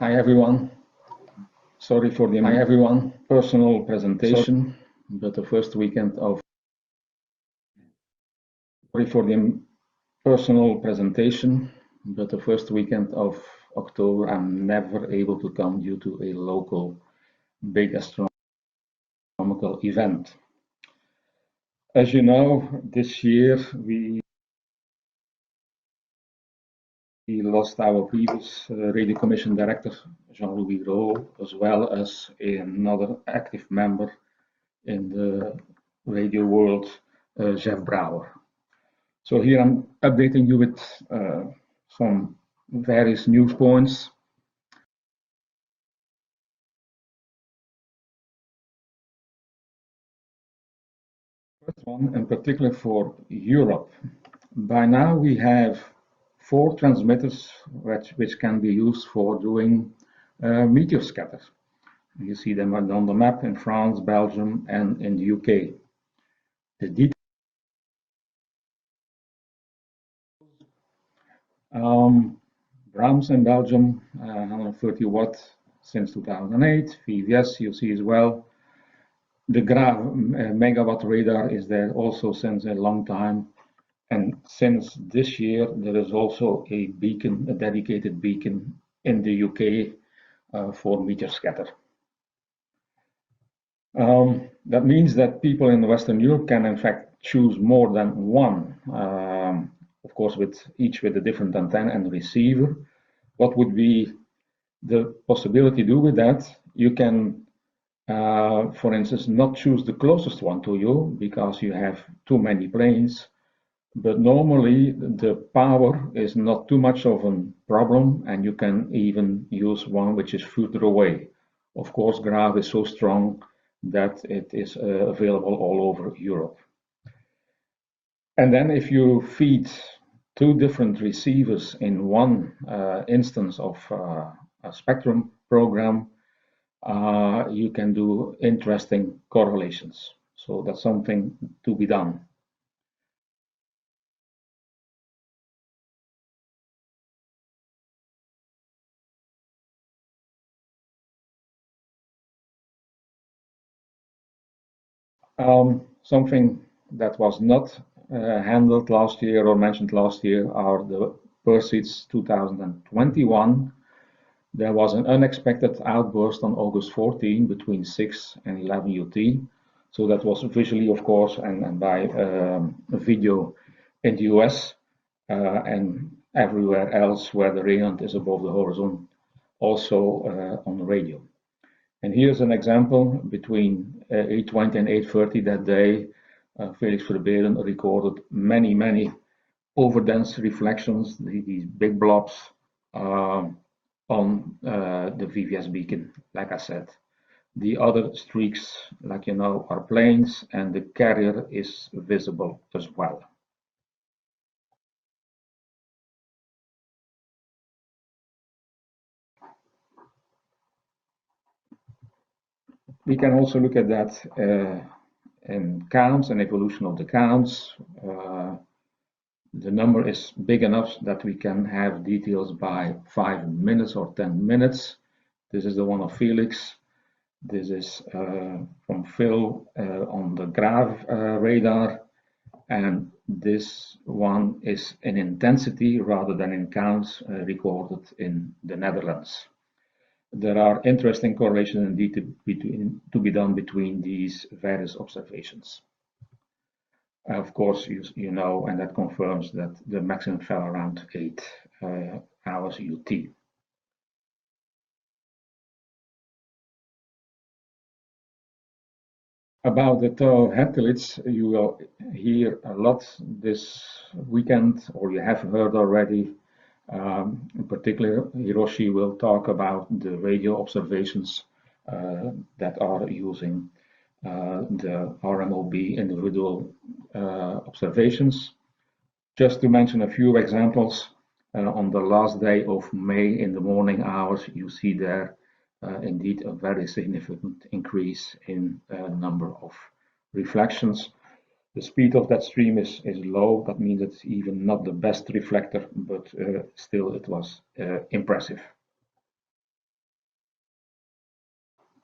Hi everyone. Sorry for the personal presentation, but the first weekend of October I'm never able to come due to a local big astronomical event. As you know, this year we lost our previous radio commission director, Jean-Louis Rowe, as well as another active member in the radio world, Jeff Brouwer. So here I'm updating you with some various news points. First one, in particular for Europe. By now we have 4 transmitters which can be used for doing meteor scatter. You see them on the map in France, Belgium, and in the UK. The details Brahms in Belgium, 130 watt since 2008. VVS you see as well. The Graaf megawatt radar is there also since a long time. And since this year, there is also a beacon, a dedicated beacon in the UK for meteor scatter. That means that people in Western Europe can in fact choose more than one, of course each with a different antenna and receiver. What would be the possibility to do with that? You can, for instance, not choose the closest one to you because you have too many planes. But normally the power is not too much of a problem, and you can even use one which is further away. Of course, Graaf is so strong that it is available all over Europe. And then if you feed 2 different receivers in one instance of a spectrum program, you can do interesting correlations. So that's something to be done. Something that was not handled last year or mentioned last year are the Perseids 2021. There was an unexpected outburst on August 14 between 6 and 11 UT. So that was visually, of course, and by video in the US and everywhere else where the radiant is above the horizon, also on the radio. And here's an example between 8:20 and 8:30 that day. Felix Verbeeren recorded many overdense reflections, these big blobs on the VVS beacon, like I said. The other streaks, like you know, are planes, and the carrier is visible as well. We can also look at that in counts and evolution of the counts. The number is big enough that we can have details by 5 minutes or 10 minutes. This is the one of Felix. This is from Phil on the Graaf radar. And this one is in intensity rather than in counts recorded in the Netherlands. There are interesting correlations indeed to be done between these various observations. Of course, you know, and that confirms that the maximum fell around 8 hours UT. About the Tau Hercules, you will hear a lot this weekend, or you have heard already. In particular, Hiroshi will talk about the radio observations that are using the RMOB individual observations. Just to mention a few examples, on the last day of May in the morning hours, you see there indeed a very significant increase in number of reflections. The speed of that stream is low. That means it's even not the best reflector, but still it was impressive.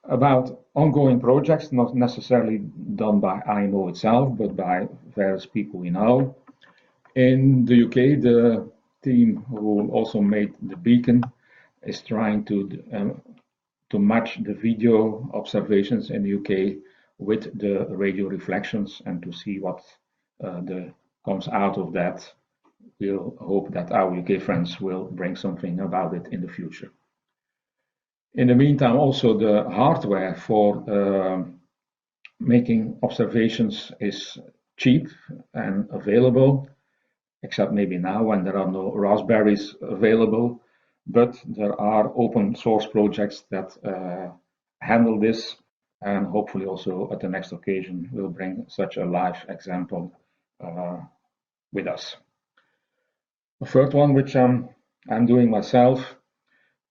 about ongoing projects, not necessarily done by IMO itself, but by various people we know. In the UK, the team who also made the beacon is trying to match the video observations in the UK with the radio reflections and to see what comes out of that. We'll hope that our UK friends will bring something about it in the future. In the meantime, also the hardware for making observations is cheap and available, except maybe now when there are no Raspberries available, but there are open source projects that handle this, and hopefully also at the next occasion we'll bring such a live example with us. The third one, which I'm doing myself,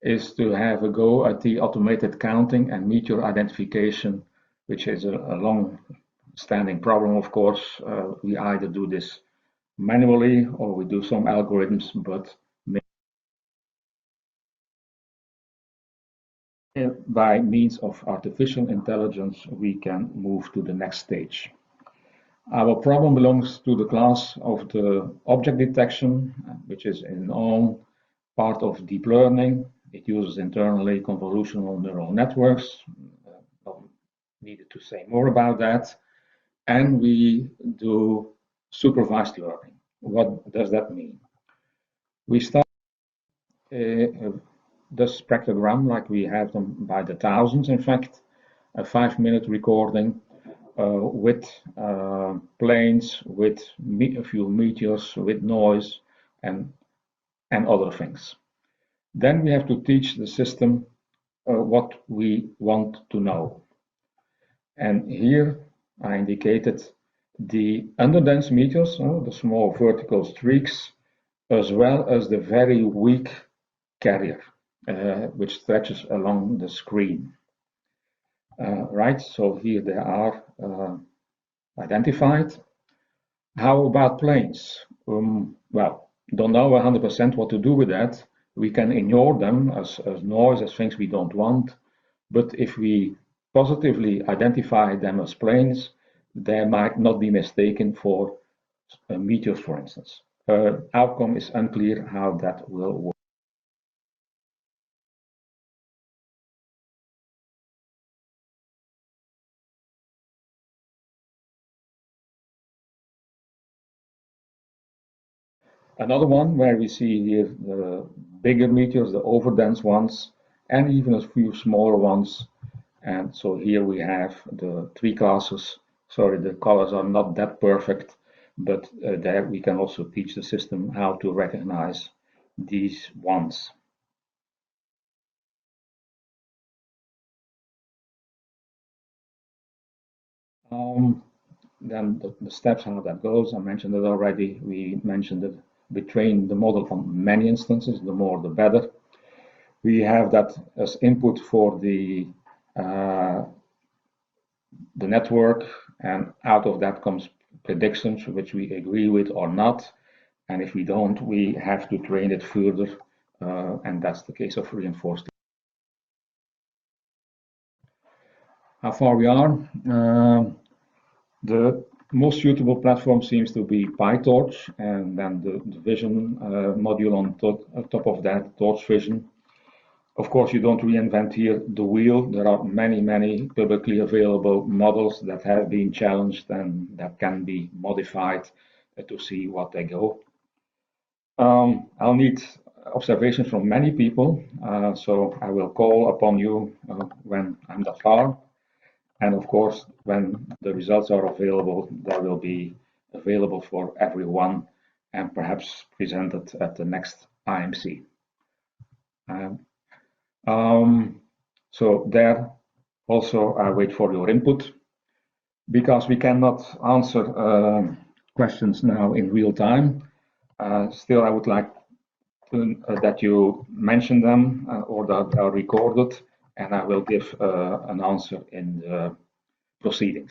is to have a go at the automated counting and meteor identification, which is a long-standing problem, of course. We either do this manually or we do some algorithms, but by means of artificial intelligence, we can move to the next stage. Our problem belongs to the class of the object detection, which is in own part of deep learning. It uses internally convolutional neural networks. Not needed to say more about that. And we do supervised learning. What does that mean? We start this spectrogram, like we have them by the thousands, in fact, a 5-minute recording with planes, with a few meteors, with noise, and other things. Then we have to teach the system what we want to know. And here I indicated the underdense meteors, the small vertical streaks, as well as the very weak carrier, which stretches along the screen. Right, so here they are identified. How about planes? Well, don't know 100% what to do with that. We can ignore them as noise, as things we don't want. But if we positively identify them as planes, they might not be mistaken for meteors, for instance. Outcome is unclear how that will work. Another one where we see here the bigger meteors, the overdense ones, and even a few smaller ones. And so here we have the three classes. Sorry, the colors are not that perfect, but there we can also teach the system how to recognize these ones. Then the steps, how that goes, I mentioned it already. We mentioned that we train the model on many instances, the more the better. We have that as input for the network, and out of that comes predictions which we agree with or not. And if we don't, we have to train it further, and that's the case of reinforced. How far we are? The most suitable platform seems to be PyTorch, and then the vision module on top of that, Torch Vision. Of course, you don't reinvent here the wheel. There are many publicly available models that have been challenged and that can be modified to see what they go. I'll need observations from many people, so I will call upon you when I'm that far. And of course, when the results are available, they will be available for everyone and perhaps presented at the next IMC. So there also I wait for your input, because we cannot answer questions now in real time. Still, I would like that you mention them or that are recorded, and I will give an answer in the proceedings.